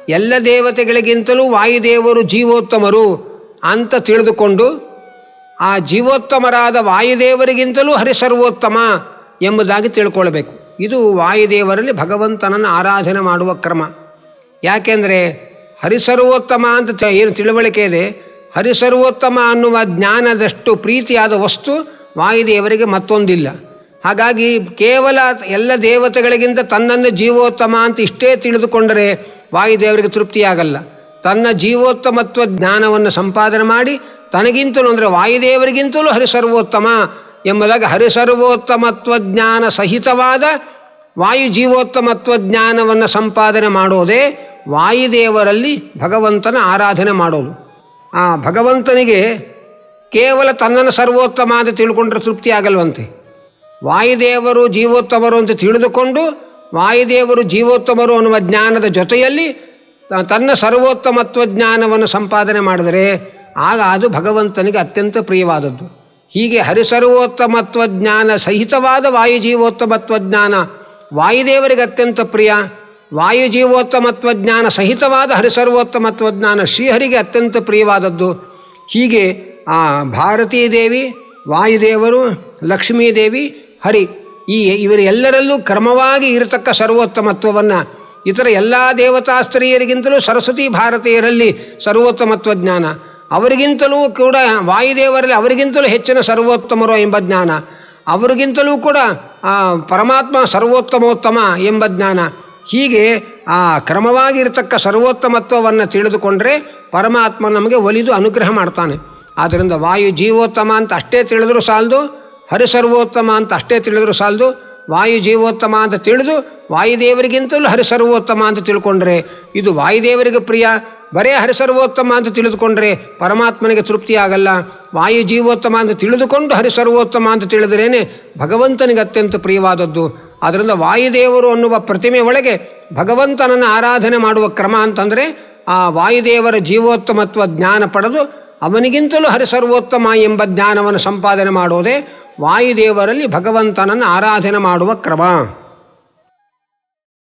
ಎಲ್ಲ ದೇವತೆಗಳಿಗಿಂತಲೂ ವಾಯುದೇವರು ಜೀವೋತ್ತಮರು ಅಂತ ತಿಳಿದುಕೊಂಡು ಆ ಜೀವೋತ್ತಮರಾದ ವಾಯುದೇವರಿಗಿಂತಲೂ ಹರಿಸರ್ವೋತ್ತಮ ಎಂಬುದಾಗಿ ತಿಳ್ಕೊಳ್ಬೇಕು. ಇದು ವಾಯುದೇವರಲ್ಲಿ ಭಗವಂತನನ್ನು ಆರಾಧನೆ ಮಾಡುವ ಕ್ರಮ. ಯಾಕೆಂದರೆ ಹರಿಸರ್ವೋತ್ತಮ ಅಂತ ಏನು ತಿಳುವಳಿಕೆ ಇದೆ, ಹರಿಸರ್ವೋತ್ತಮ ಅನ್ನುವ ಜ್ಞಾನದಷ್ಟು ಪ್ರೀತಿಯಾದ ವಸ್ತು ವಾಯುದೇವರಿಗೆ ಮತ್ತೊಂದಿಲ್ಲ. ಹಾಗಾಗಿ ಕೇವಲ ಎಲ್ಲ ದೇವತೆಗಳಿಗಿಂತ ತನ್ನನ್ನು ಜೀವೋತ್ತಮ ಅಂತ ಇಷ್ಟೇ ತಿಳಿದುಕೊಂಡರೆ ವಾಯುದೇವರಿಗೆ ತೃಪ್ತಿಯಾಗಲ್ಲ. ತನ್ನ ಜೀವೋತ್ತಮತ್ವ ಜ್ಞಾನವನ್ನು ಸಂಪಾದನೆ ಮಾಡಿ ತನಗಿಂತಲೂ ಅಂದರೆ ವಾಯುದೇವರಿಗಿಂತಲೂ ಹರಿಸರ್ವೋತ್ತಮ ಎಂಬುದಾಗಿ ಹರಿಸರ್ವೋತ್ತಮತ್ವ ಜ್ಞಾನ ಸಹಿತವಾದ ವಾಯು ಜೀವೋತ್ತಮತ್ವ ಜ್ಞಾನವನ್ನು ಸಂಪಾದನೆ ಮಾಡೋದೇ ವಾಯುದೇವರಲ್ಲಿ ಭಗವಂತನ ಆರಾಧನೆ ಮಾಡೋದು. ಆ ಭಗವಂತನಿಗೆ ಕೇವಲ ತನ್ನನ್ನು ಸರ್ವೋತ್ತಮ ಅಂತ ತಿಳ್ಕೊಂಡ್ರೆ ತೃಪ್ತಿ ಆಗಲ್ವಂತೆ. ವಾಯುದೇವರು ಜೀವೋತ್ತಮರು ಅಂತ ತಿಳಿದುಕೊಂಡು ವಾಯುದೇವರು ಜೀವೋತ್ತಮರು ಅನ್ನುವ ಜ್ಞಾನದ ಜೊತೆಯಲ್ಲಿ ತನ್ನ ಸರ್ವೋತ್ತಮತ್ವ ಜ್ಞಾನವನ್ನು ಸಂಪಾದನೆ ಮಾಡಿದರೆ ಆಗ ಅದು ಭಗವಂತನಿಗೆ ಅತ್ಯಂತ ಪ್ರಿಯವಾದದ್ದು. ಹೀಗೆ ಹರಿಸರ್ವೋತ್ತಮತ್ವ ಜ್ಞಾನ ಸಹಿತವಾದ ವಾಯು ಜೀವೋತ್ತಮತ್ವ ಜ್ಞಾನ ವಾಯುದೇವರಿಗೆ ಅತ್ಯಂತ ಪ್ರಿಯ. ವಾಯು ಜೀವೋತ್ತಮತ್ವ ಜ್ಞಾನ ಸಹಿತವಾದ ಹರಿಸರ್ವೋತ್ತಮತ್ವ ಜ್ಞಾನ ಶ್ರೀಹರಿಗೆ ಅತ್ಯಂತ ಪ್ರಿಯವಾದದ್ದು. ಹೀಗೆ ಆ ಭಾರತೀ ದೇವಿ, ವಾಯುದೇವರು, ಲಕ್ಷ್ಮೀದೇವಿ, ಹರಿ ಇವರೆಲ್ಲರಲ್ಲೂ ಕ್ರಮವಾಗಿ ಇರತಕ್ಕ ಸರ್ವೋತ್ತಮತ್ವವನ್ನು ಇತರ ಎಲ್ಲ ದೇವತಾ ಸ್ತ್ರೀಯರಿಗಿಂತಲೂ ಸರಸ್ವತಿ ಭಾರತೀಯರಲ್ಲಿ ಸರ್ವೋತ್ತಮತ್ವ ಜ್ಞಾನ, ಅವರಿಗಿಂತಲೂ ಕೂಡ ವಾಯುದೇವರಲ್ಲಿ ಅವರಿಗಿಂತಲೂ ಹೆಚ್ಚಿನ ಸರ್ವೋತ್ತಮರು ಎಂಬ ಜ್ಞಾನ, ಅವರಿಗಿಂತಲೂ ಕೂಡ ಪರಮಾತ್ಮ ಸರ್ವೋತ್ತಮೋತ್ತಮ ಎಂಬ ಜ್ಞಾನ. ಹೀಗೆ ಆ ಕ್ರಮವಾಗಿರ್ತಕ್ಕ ಸರ್ವೋತ್ತಮತ್ವವನ್ನು ತಿಳಿದುಕೊಂಡ್ರೆ ಪರಮಾತ್ಮ ನಮಗೆ ಒಲಿದು ಅನುಗ್ರಹ ಮಾಡ್ತಾನೆ. ಆದ್ದರಿಂದ ವಾಯು ಜೀವೋತ್ತಮ ಅಂತ ಅಷ್ಟೇ ತಿಳಿದರೂ ಸಾಲದು, ಹರಿಸರ್ವೋತ್ತಮ ಅಂತ ಅಷ್ಟೇ ತಿಳಿದರೂ ಸಾಲದು. ವಾಯು ಜೀವೋತ್ತಮ ಅಂತ ತಿಳಿದು ವಾಯುದೇವರಿಗಿಂತಲೂ ಹರಿಸರ್ವೋತ್ತಮ ಅಂತ ತಿಳ್ಕೊಂಡ್ರೆ ಇದು ವಾಯುದೇವರಿಗೆ ಪ್ರಿಯ. ಬರೇ ಹರಿಸರ್ವೋತ್ತಮ ಅಂತ ತಿಳಿದುಕೊಂಡ್ರೆ ಪರಮಾತ್ಮನಿಗೆ ತೃಪ್ತಿಯಾಗಲ್ಲ. ವಾಯು ಜೀವೋತ್ತಮ ಅಂತ ತಿಳಿದುಕೊಂಡು ಹರಿಸರ್ವೋತ್ತಮ ಅಂತ ತಿಳಿದ್ರೇ ಭಗವಂತನಿಗೆ ಅತ್ಯಂತ ಪ್ರಿಯವಾದದ್ದು. ಆದ್ದರಿಂದ ವಾಯುದೇವರು ಅನ್ನುವ ಪ್ರತಿಮೆ ಒಳಗೆ ಭಗವಂತನನ್ನು ಆರಾಧನೆ ಮಾಡುವ ಕ್ರಮ ಅಂತಂದರೆ ಆ ವಾಯುದೇವರ ಜೀವೋತ್ತಮತ್ವ ಜ್ಞಾನ ಪಡೆದು ಅವನಿಗಿಂತಲೂ ಹರಿಸರ್ವೋತ್ತಮ ಎಂಬ ಜ್ಞಾನವನ್ನು ಸಂಪಾದನೆ ಮಾಡೋದೇ ವಾಯುದೇವರಲ್ಲಿ ಭಗವಂತನನ್ನು ಆರಾಧನೆ ಮಾಡುವ ಕ್ರಮ.